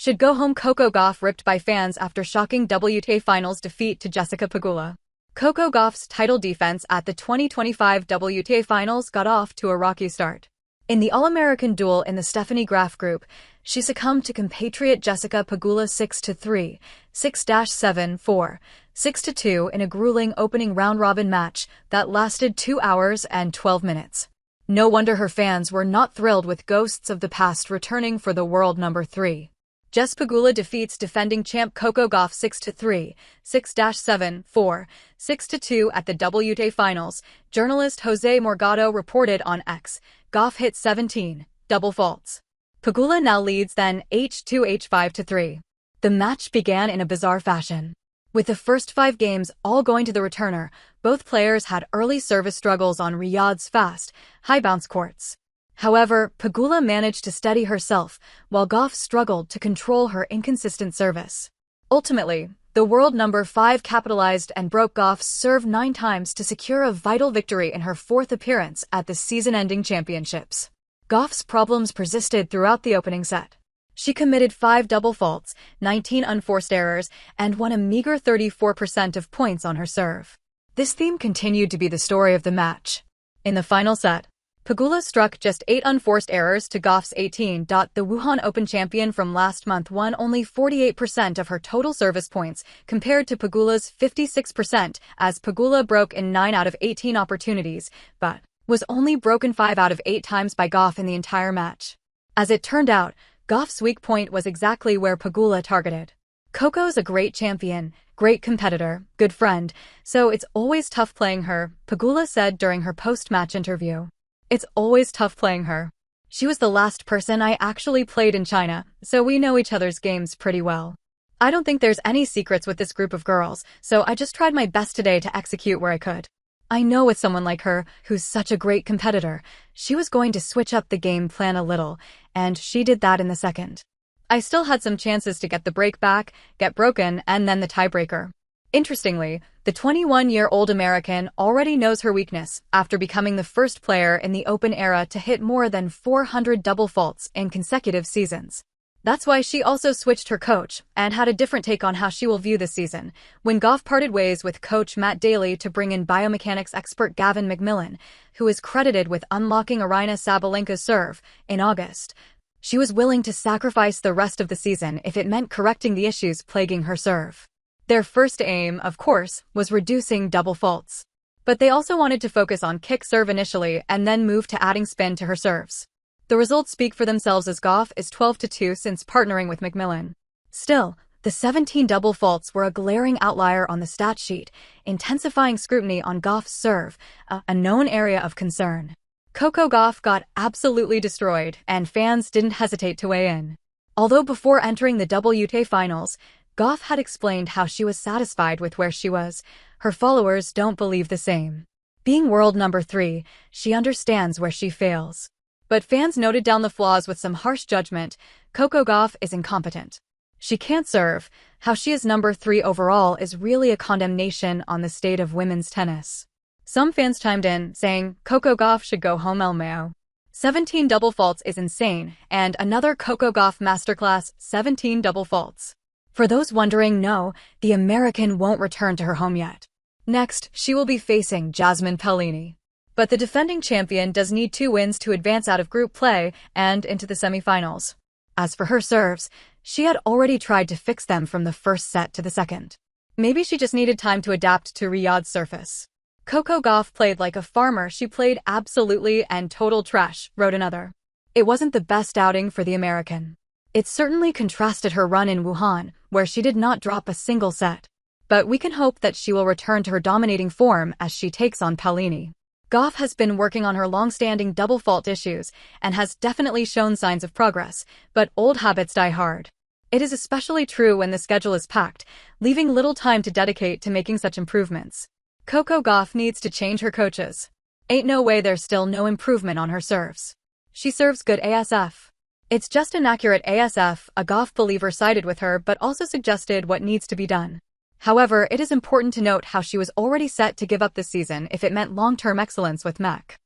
should go home. Coco Gauff ripped by fans after shocking WTA finals defeat to Jessica Pegula. Coco Gauff's title defense at the 2025 WTA finals got off to a rocky start. In the All-American duel in the Stephanie Graf group, she succumbed to compatriot Jessica Pegula 6-3, 6-7-4, 6-2 in a grueling opening round-robin match that lasted 2 hours and 12 minutes. No wonder her fans were not thrilled with ghosts of the past returning for the world number 3. Jess Pegula defeats defending champ Coco Gauff 6-3, 6-7-4, 6-2 at the WTA finals, journalist Jose Morgado reported on X. Gauff hit 17 double faults. Pegula now leads then H2 H5-3. The match began in a bizarre fashion. With the first 5 games all going to the returner, both players had early service struggles on Riyadh's fast, high-bounce courts. However, Pegula managed to steady herself, while Gauff struggled to control her inconsistent service. Ultimately, the world number 5 capitalized and broke Gauff's serve 9 times to secure a vital victory in her 4th appearance at the season-ending championships. Gauff's problems persisted throughout the opening set. She committed 5 double faults, 19 unforced errors, and won a meager 34% of points on her serve. This theme continued to be the story of the match. In the final set, Pegula struck just 8 unforced errors to Gauff's 18. The Wuhan Open champion from last month won only 48% of her total service points, compared to Pegula's 56%, as Pegula broke in 9 out of 18 opportunities, but was only broken 5 out of 8 times by Gauff in the entire match. As it turned out, Gauff's weak point was exactly where Pegula targeted. Coco's a great champion, great competitor, good friend, so it's always tough playing her, Pegula said during her post-match interview. It's always tough playing her. She was the last person I actually played in China, so we know each other's games pretty well. I don't think there's any secrets with this group of girls, so I just tried my best today to execute where I could. I know with someone like her, who's such a great competitor, she was going to switch up the game plan a little, and she did that in the second. I still had some chances to get the break back, get broken, and then the tiebreaker. Interestingly, the 21-year-old American already knows her weakness after becoming the first player in the Open era to hit more than 400 double faults in consecutive seasons. That's why she also switched her coach and had a different take on how she will view this season, when Gauff parted ways with coach Matt Daly to bring in biomechanics expert Gavin McMillan, who is credited with unlocking Aryna Sabalenka's serve in August. She was willing to sacrifice the rest of the season if it meant correcting the issues plaguing her serve. Their first aim, of course, was reducing double faults. But they also wanted to focus on kick serve initially and then move to adding spin to her serves. The results speak for themselves as Gauff is 12-2 since partnering with McMillan. Still, the 17 double faults were a glaring outlier on the stat sheet, intensifying scrutiny on Gauff's serve, a known area of concern. Coco Gauff got absolutely destroyed, and fans didn't hesitate to weigh in. Although before entering the WTA finals, Gauff had explained how she was satisfied with where she was, her followers don't believe the same. Being world number 3, she understands where she fails. But fans noted down the flaws with some harsh judgment. Coco Gauff is incompetent. She can't serve. How she is number 3 overall is really a condemnation on the state of women's tennis. Some fans chimed in, saying, Coco Gauff should go home LMAO. 17 double faults is insane, and another Coco Gauff masterclass, 17 double faults. For those wondering, no, the American won't return to her home yet. Next, she will be facing Jasmine Paolini. But the defending champion does need 2 wins to advance out of group play and into the semifinals. As for her serves, she had already tried to fix them from the first set to the second. Maybe she just needed time to adapt to Riyadh's surface. Coco Gauff played like a farmer. She played absolutely and total trash, wrote another. It wasn't the best outing for the American. It certainly contrasted her run in Wuhan, where she did not drop a single set. But we can hope that she will return to her dominating form as she takes on Paolini. Gauff has been working on her long-standing double fault issues and has definitely shown signs of progress, but old habits die hard. It is especially true when the schedule is packed, leaving little time to dedicate to making such improvements. Coco Gauff needs to change her coaches. Ain't no way there's still no improvement on her serves. She serves good ASF. It's just inaccurate ASF, a Gauff believer sided with her but also suggested what needs to be done. However, it is important to note how she was already set to give up this season if it meant long-term excellence with Mac.